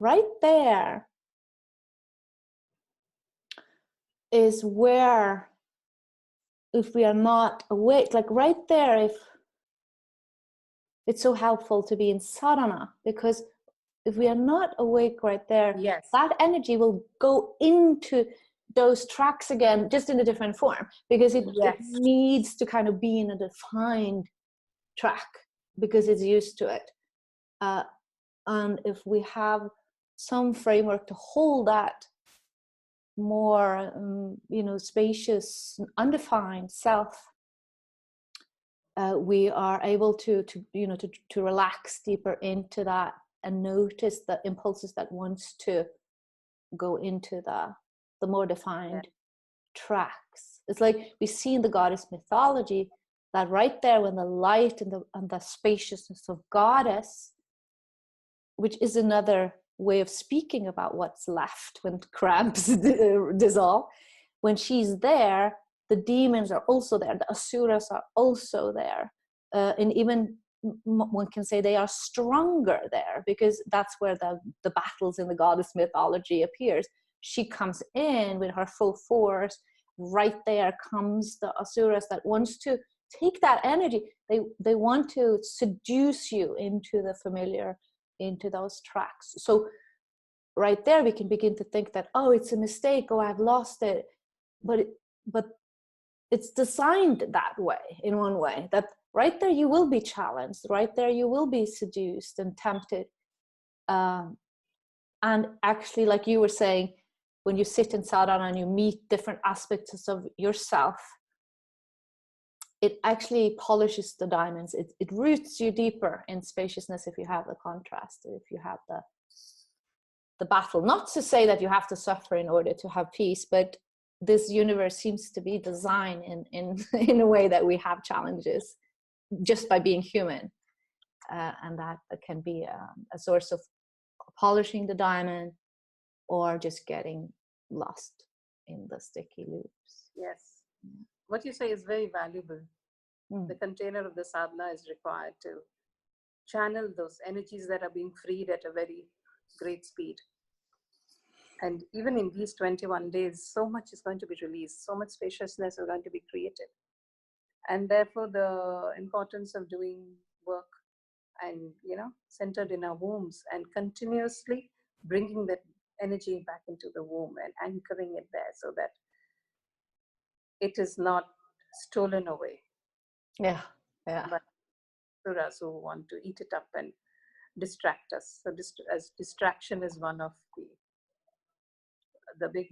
Right there is where, if we are not awake, like right there, if it's so helpful to be in sadhana, because if we are not awake right there, that energy will go into those tracks again, just in a different form, because it needs to kind of be in a defined track because it's used to it. And if we have some framework to hold that more, spacious, undefined self, we are able to relax deeper into that and notice the impulses that wants to go into the more defined tracks. It's like we see in the goddess mythology that right there, when the light and the spaciousness of goddess, which is another way of speaking about what's left when cramps dissolve, when she's there, the demons are also there, the asuras are also there, and even one can say they are stronger there, because that's where the battles in the goddess mythology appears. She comes in with her full force. Right there comes the asuras that wants to take that energy. They want to seduce you into the familiar, into those tracks. So right there we can begin to think that, oh, it's a mistake, oh, I've lost it. But it's designed that way, in one way, that right there you will be challenged, right there you will be seduced and tempted. And actually, like you were saying, when you sit in sadhana and you meet different aspects of yourself, it actually polishes the diamonds. It roots you deeper in spaciousness if you have the contrast, if you have the battle. Not to say that you have to suffer in order to have peace, but this universe seems to be designed in a way that we have challenges just by being human, and that can be a source of polishing the diamond or just getting lost in the sticky loops. Yes. What you say is very valuable. The container of the sadhana is required to channel those energies that are being freed at a very great speed. And even in these 21 days, so much is going to be released, so much spaciousness is going to be created. And therefore, the importance of doing work and, centered in our wombs and continuously bringing that energy back into the womb and anchoring it there so that it is not stolen away. Yeah. By asuras who want to eat it up and distract us. So as distraction is one of the big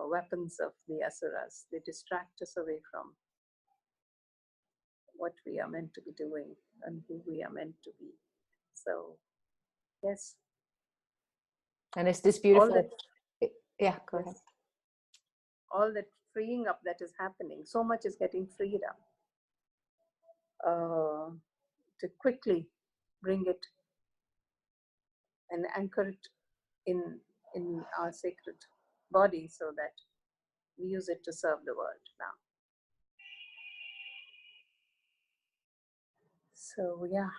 weapons of the asuras. They distract us away from what we are meant to be doing and who we are meant to be. So, yes. And it's this beautiful. Yeah, go ahead. All that freeing up that is happening, so much is getting freed up. To quickly bring it and anchor it in our sacred body so that we use it to serve the world now. So yeah.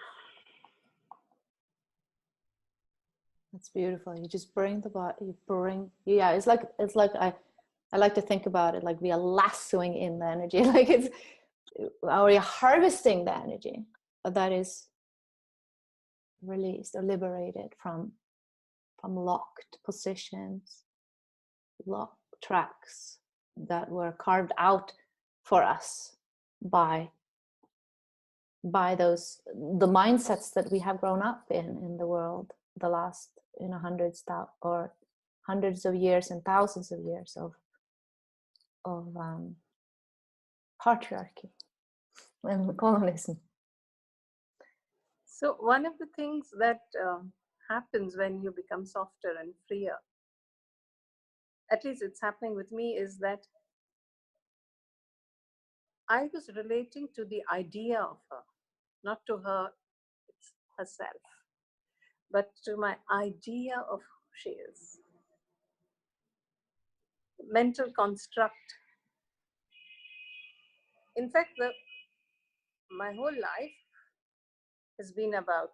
That's beautiful. You just bring the body, it's like I like to think about it like we are lassoing in the energy, like we're harvesting the energy that is released or liberated from locked positions, locked tracks that were carved out for us by those the mindsets that we have grown up in the world the last hundreds of years and thousands of years of patriarchy and colonialism. So one of the things that happens when you become softer and freer, at least it's happening with me, is that I was relating to the idea of her, not to her herself, but to my idea of who she is. Mental construct. In fact, my whole life has been about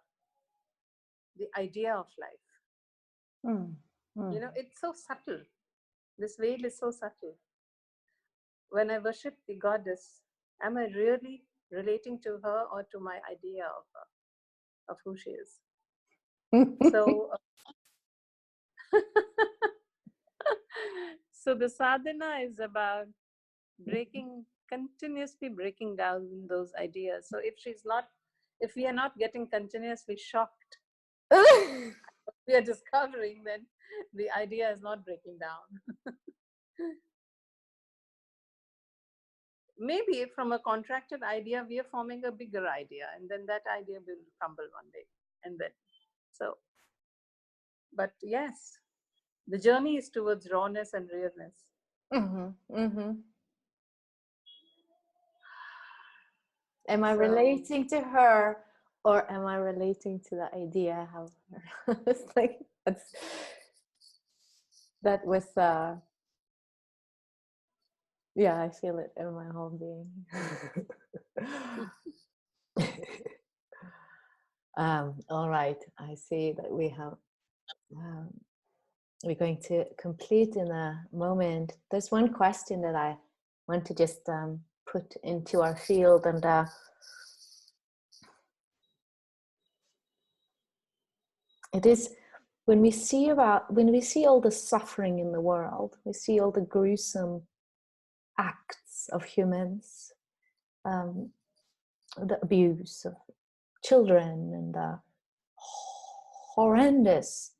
the idea of life. It's so subtle. This veil is so subtle. When I worship the goddess, am I really relating to her or to my idea of her, of who she is? So, so the sadhana is about continuously breaking down those ideas. So if she's not if we are not getting continuously shocked, we are discovering that the idea is not breaking down. Maybe from a contracted idea, we are forming a bigger idea, and then that idea will crumble one day. And then, so, but yes, the journey is towards rawness and realness. Am I relating to her, or am I relating to the idea? How it's like that was yeah, I feel it in my whole being. All right, I see that we have we're going to complete in a moment. There's one question that I want to just put into our field, and it is when we see all the suffering in the world, we see all the gruesome acts of humans, the abuse of children, and the horrendous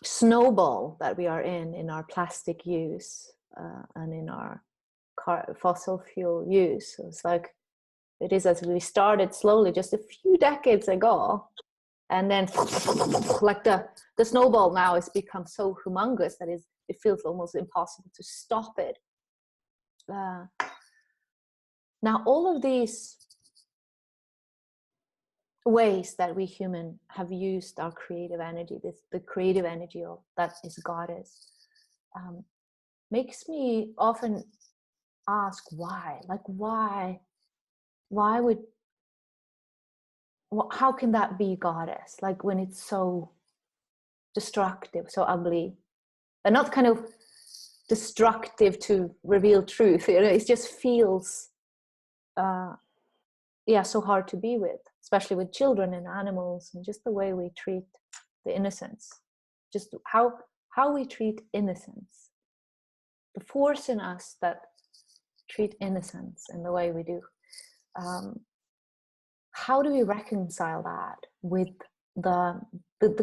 snowball that we are in our plastic use and in our fossil fuel use. So it's like it is as we started slowly just a few decades ago, and then like the snowball now has become so humongous that it feels almost impossible to stop it. Now all of these ways that we human have used our creative energy, the creative energy of that is goddess, makes me often ask why. Like why would, how can that be goddess? Like when it's so destructive, so ugly, and not kind of destructive to reveal truth. You know, it just feels so hard to be with, especially with children and animals, and just the way we treat the innocence, just how we treat innocence, the force in us that treat innocence in the way we do. How do we reconcile that with the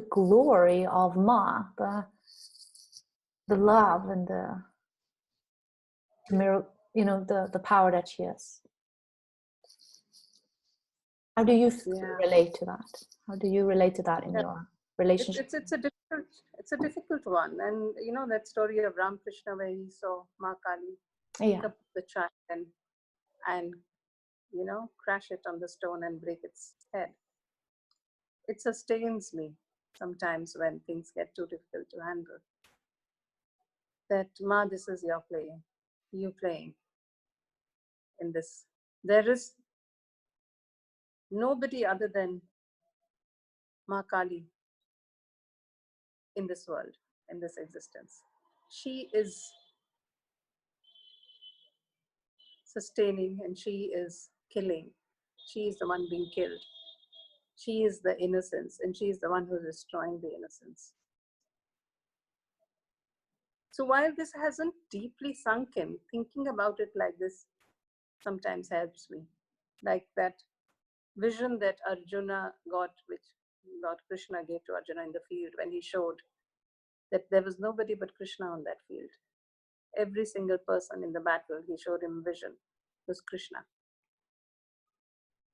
glory of Ma, the love and the you know, the power that she has? How do you relate to that? How do you relate to that in your relationship? It's a difficult one. And you know that story of Ramakrishna where he saw Ma Kali pick up the child and you know, crash it on the stone and break its head. It sustains me sometimes when things get too difficult to handle. That Ma, this is your playing, you playing in this. There is nobody other than Ma Kali in this world, in this existence. She is sustaining and she is killing. She is the one being killed. She is the innocence and she is the one who is destroying the innocence. So while this hasn't deeply sunk in, thinking about it like this sometimes helps me. Like that vision that Arjuna got, which Lord Krishna gave to Arjuna in the field when he showed that there was nobody but Krishna on that field. Every single person in the battle, he showed him vision, was Krishna.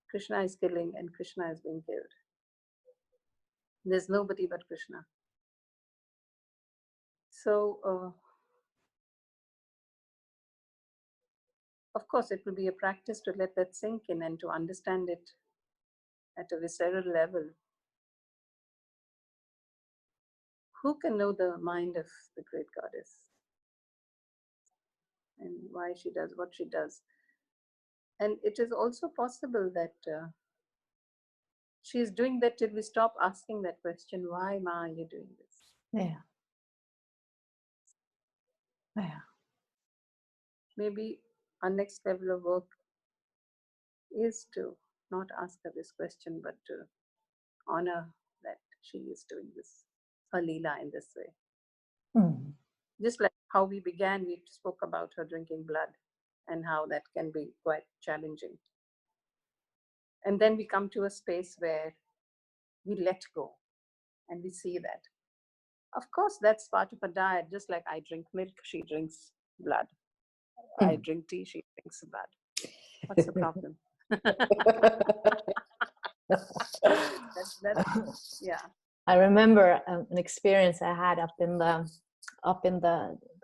Krishna is killing and Krishna is being killed. There's nobody but Krishna. So, of course, it will be a practice to let that sink in and to understand it at a visceral level. Who can know the mind of the great goddess and why she does what she does? And it is also possible that she is doing that till we stop asking that question, why, Ma, are you doing this? Yeah. Yeah. Maybe our next level of work is to not ask her this question, but to honor that she is doing this, her Leela in this way. Just like how we began, we spoke about her drinking blood and how that can be quite challenging. And then we come to a space where we let go and we see that. Of course, that's part of a diet. Just like I drink milk, she drinks blood. I drink tea, she drinks blood. What's the problem? Yeah. I remember an experience I had up in the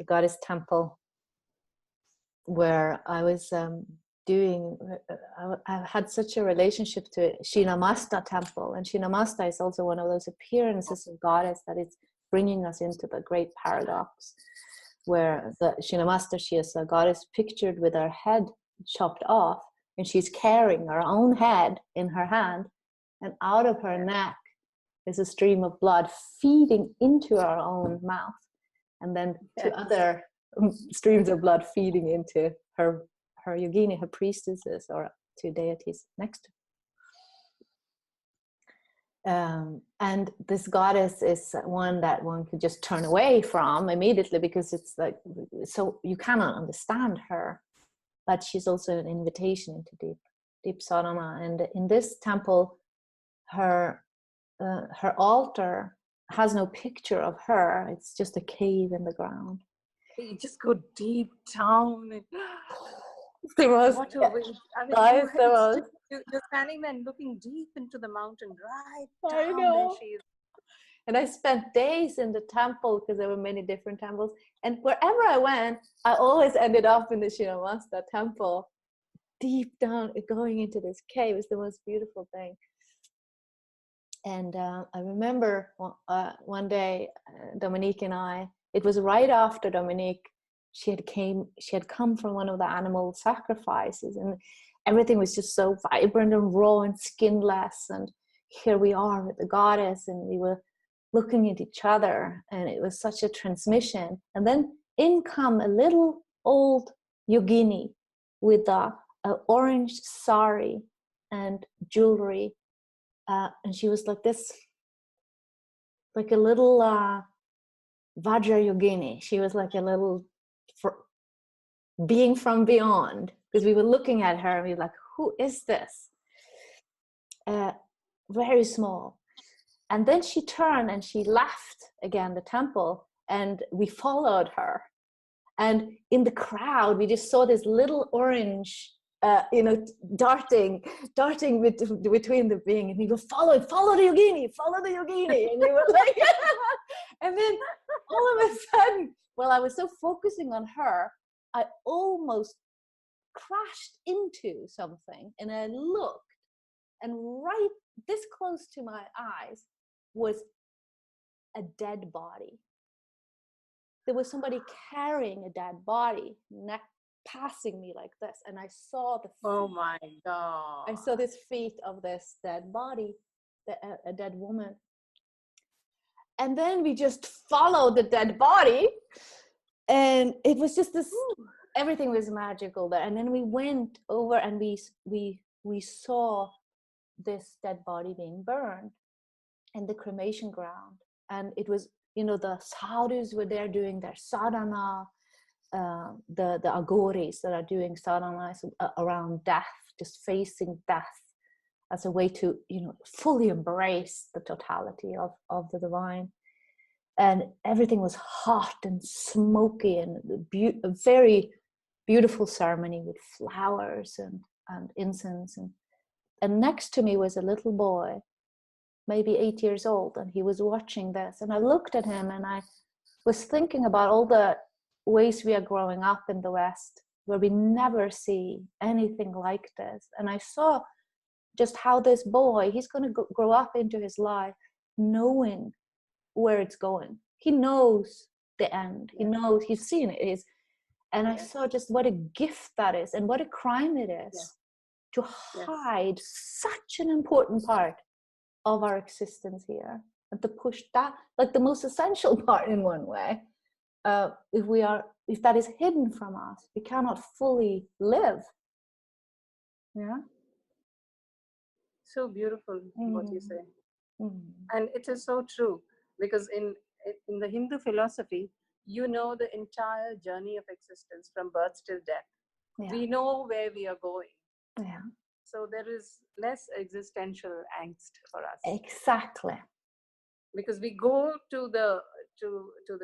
goddess temple, where I was I had such a relationship to Shinamasta temple, and Shinamasta is also one of those appearances of goddess that is bringing us into the great paradox, where the Shinamasta, she is a goddess pictured with her head chopped off, and she's carrying her own head in her hand, and out of her neck is a stream of blood feeding into her own mouth, and then two other streams of blood feeding into her yogini, her priestesses, or two deities next to. And this goddess is one that one could just turn away from immediately, because it's like, so you cannot understand her, but she's also an invitation into deep sadhana. And in this temple, her altar has no picture of her. It's just a cave in the ground. You just go deep down. What a way. I mean, you're standing there and looking deep into the mountain, right down. I know. There she is. And I spent days in the temple, because there were many different temples. And wherever I went, I always ended up in the Shinamasta temple, deep down, going into this cave. It's the most beautiful thing. And I remember one day, Dominique and I, it was right after Dominique, she had come from one of the animal sacrifices, and everything was just so vibrant and raw and skinless. And here we are with the goddess, and we were looking at each other, and it was such a transmission. And then in come a little old yogini with a orange sari and jewelry. And she was like this, like a little Vajra Yogini. She was like a little being from beyond, because we were looking at her and we were like, who is this? Very small. And then she turned and she left again the temple, and we followed her. And in the crowd, we just saw this little orange darting between the being, and we were follow the yogini, and we were like, and then all of a sudden, while I was so focusing on her, I almost crashed into something, and I looked, and right this close to my eyes was a dead body. There was somebody carrying a dead body, passing me like this, and I saw the feet. Oh my God. I saw this feet of this dead body, a dead woman. And then we just followed the dead body, and it was just this, everything was magical there. And then we went over and we saw this dead body being burned in the cremation ground. And it was, the sadhus were there doing their sadhana, the agoris that are doing sadhana around death, just facing death as a way to, fully embrace the totality of the divine. And everything was hot and smoky, and a very beautiful ceremony with flowers and incense. And next to me was a little boy, maybe 8 years old, and he was watching this. And I looked at him, and I was thinking about all the ways we are growing up in the West, where we never see anything like this. And I saw just how this boy, he's going to grow up into his life knowing where it's going. He knows the end. He knows, he's seen it. And I saw just what a gift that is, and what a crime it is to hide such an important part of our existence here, and to push that, like the most essential part in one way. If that is hidden from us, we cannot fully live. Yeah. So beautiful what you say. And it is so true, because in the Hindu philosophy, the entire journey of existence from birth till death. We know where we are going. So there is less existential angst for us. Exactly. Because we go to the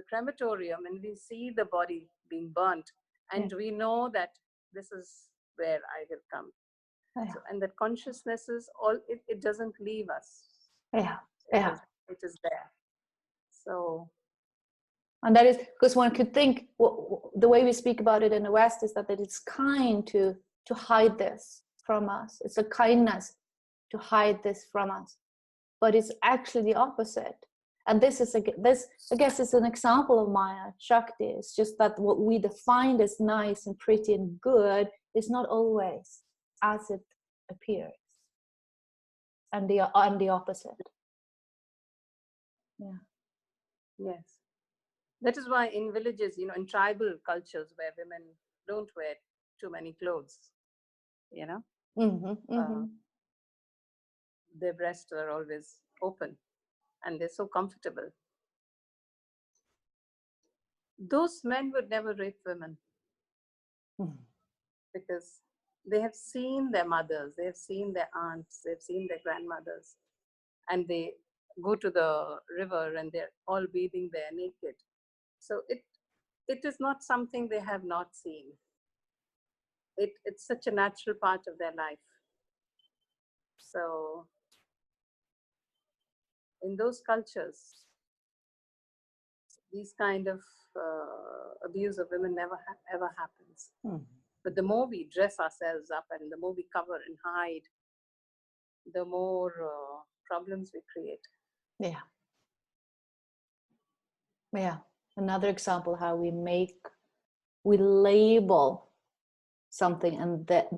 crematorium and we see the body being burnt, and we know that this is where I will come. Yeah. So, and that consciousness is all, it doesn't leave us. Yeah. It is there. So, and that is because one could think the way we speak about it in the West is that it's kind to hide this from us. It's a kindness to hide this from us, but it's actually the opposite. And this I guess is an example of Maya Shakti. It's just that what we define as nice and pretty and good is not always as it appears, and the opposite. Yeah. Yes. That is why in villages, in tribal cultures where women don't wear too many clothes, their breasts are always open and they're so comfortable. Those men would never rape women because they have seen their mothers, they have seen their aunts, they've seen their grandmothers, and they go to the river and they're all bathing there naked. So it is not something they have not seen. It's such a natural part of their life. So in those cultures, these kind of abuse of women never ever happens. But the more we dress ourselves up and the more we cover and hide, the more problems we create. Yeah. Another example how we label something, and that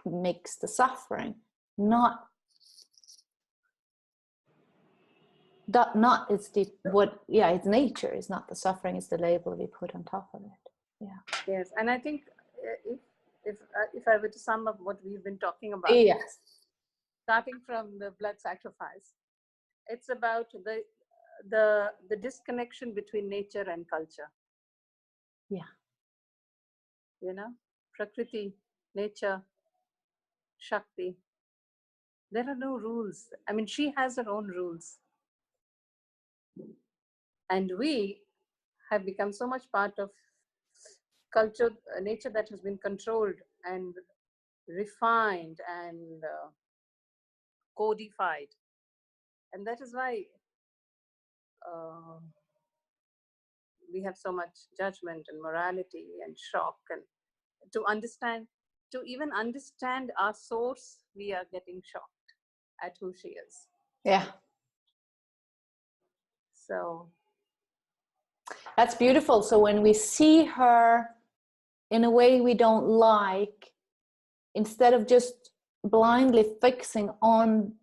makes the suffering. It's it's nature. It's not the suffering. It's the label we put on top of it. Yeah. Yes, and I think if I were to sum up what we've been talking about, yes, starting from the blood sacrifice, it's about the disconnection between nature and culture. Yeah. Prakriti, nature, Shakti. There are no rules. I mean, she has her own rules. And we have become so much part of culture, nature that has been controlled and refined and codified. And that is why we have so much judgment and morality and shock. And to even understand our source, we are getting shocked at who she is. Yeah. So that's beautiful. So when we see her in a way we don't like, instead of just blindly fixing on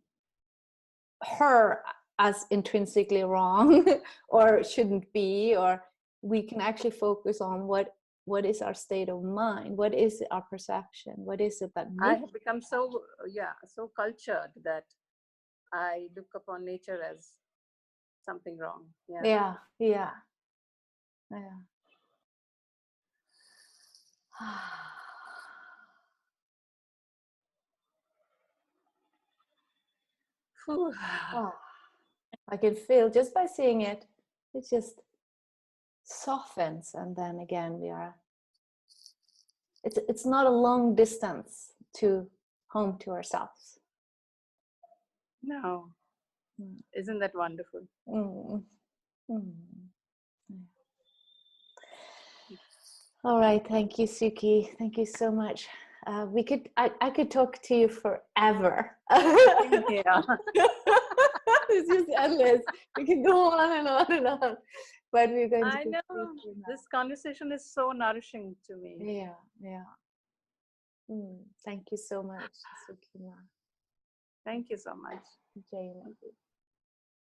her as intrinsically wrong or shouldn't be, or we can actually focus on what is our state of mind, what is our perception, what is it that I have become so cultured that I look upon nature as something wrong. Yeah. I can feel just by seeing it just softens, and then again it's not a long distance to home to ourselves. No. Isn't that wonderful? All right, thank you, Sukhi. Thank you so much. I could talk to you forever. Yeah. It's just endless. We can go on and on and on. But we're going to. I know this conversation is so nourishing to me. Yeah. Thank you so much, Sukhi. Thank you so much. Jai Mati.